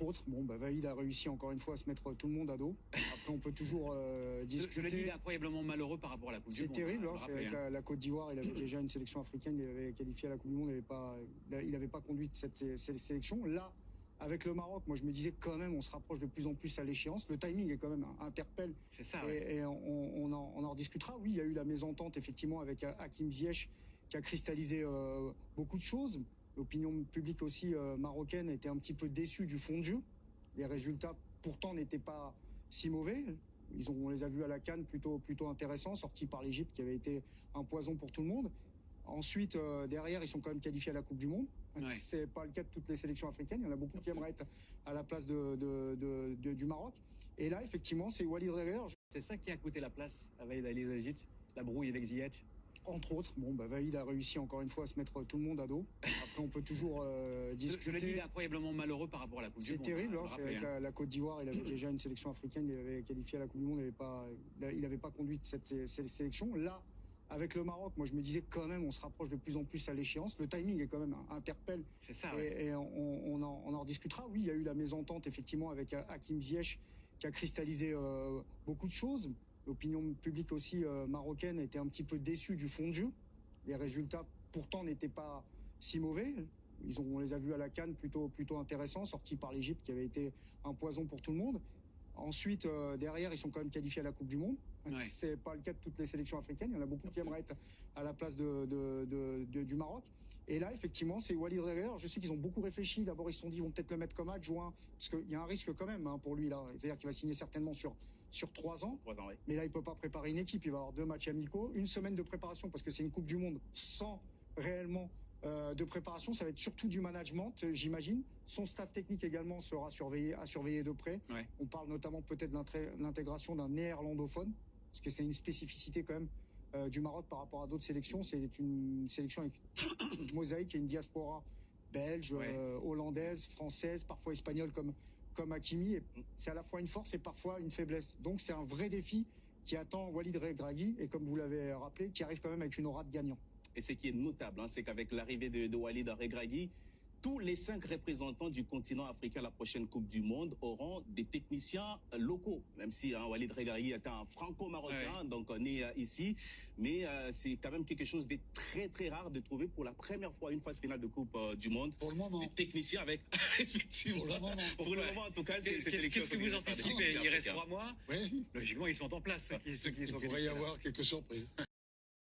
Autres. Bon, Vahid a réussi encore une fois à se mettre tout le monde à dos. Après, on peut toujours discuter. Je le dis, il est incroyablement malheureux par rapport à la Coupe du Monde. C'est terrible. C'est avec hein. la Côte d'Ivoire, il avait déjà une sélection africaine, il avait qualifié à la Coupe du Monde, il n'avait pas conduit cette sélection. Là, avec le Maroc, moi je me disais quand même, on se rapproche de plus en plus à l'échéance. Le timing est quand même interpelle. C'est ça. Et on en rediscutera. Oui, il y a eu la mésentente effectivement avec Hakim Ziyech qui a cristallisé beaucoup de choses. L'opinion publique aussi marocaine était un petit peu déçue du fond de jeu. Les résultats pourtant n'étaient pas si mauvais. On les a vus à la CAN plutôt intéressants, sortis par l'Égypte qui avait été un poison pour tout le monde. Ensuite, derrière, ils sont quand même qualifiés à la Coupe du Monde. Ouais. C'est pas le cas de toutes les sélections africaines. Il y en a beaucoup qui aimeraient être à la place du Maroc. Et là, effectivement, c'est Walid Regragui. C'est ça qui a coûté la place à Vahid Halilhodžić, la brouille avec Ziyech. Entre autres, Vahid a réussi encore une fois à se mettre tout le monde à dos. Après, on peut toujours discuter. Je le dis, il est incroyablement malheureux par rapport à la Coupe du Monde. C'est terrible. C'est avec la Côte d'Ivoire, il avait déjà une sélection africaine, il avait qualifié à la Coupe du Monde, il n'avait pas conduit cette sélection. Là, avec le Maroc, moi je me disais quand même, on se rapproche de plus en plus à l'échéance. Le timing est quand même interpelle. C'est ça. Et on en rediscutera. Oui, il y a eu la mésentente effectivement avec Hakim Ziyech qui a cristallisé beaucoup de choses. L'opinion publique aussi marocaine était un petit peu déçue du fond de jeu. Les résultats pourtant n'étaient pas si mauvais. On les a vus à la CAN plutôt intéressants, sortis par l'Égypte qui avait été un poison pour tout le monde. Ensuite, derrière, ils sont quand même qualifiés à la Coupe du Monde. Ouais. C'est pas le cas de toutes les sélections africaines. Il y en a beaucoup qui aimeraient être à la place du Maroc. Et là, effectivement, c'est Walid Regragui. Je sais qu'ils ont beaucoup réfléchi. D'abord, ils se sont dit, ils vont peut-être le mettre comme adjoint, parce qu'il y a un risque quand même pour lui là. C'est-à-dire qu'il va signer certainement sur 3 ans. 3 ans, oui. Mais là, il peut pas préparer une équipe. Il va avoir 2 matchs amicaux, une semaine de préparation, parce que c'est une Coupe du Monde sans réellement de préparation. Ça va être surtout du management, j'imagine. Son staff technique également sera à surveiller de près. Ouais. On parle notamment peut-être de l'intégration d'un néerlandophone, parce que c'est une spécificité quand même du Maroc par rapport à d'autres sélections. C'est une sélection avec une mosaïque et une diaspora belge, hollandaise, française, parfois espagnole comme Hakimi. Et c'est à la fois une force et parfois une faiblesse. Donc c'est un vrai défi qui attend Walid Regragui, et comme vous l'avez rappelé, qui arrive quand même avec une aura de gagnant. Et ce qui est notable, c'est qu'avec l'arrivée de Walid Regragui, tous les 5 représentants du continent africain à la prochaine Coupe du Monde auront des techniciens locaux. Même si Walid Regragui est un franco-marocain, donc né ici. Mais c'est quand même quelque chose de très très rare de trouver pour la première fois une phase finale de Coupe du Monde. Pour le moment. Des techniciens avec, effectivement. Pour le moment, en tout cas, c'est Qu'est-ce que vous anticipez? Il reste 3 mois. Oui. Logiquement, ils sont en place. Il pourrait y avoir quelques surprises.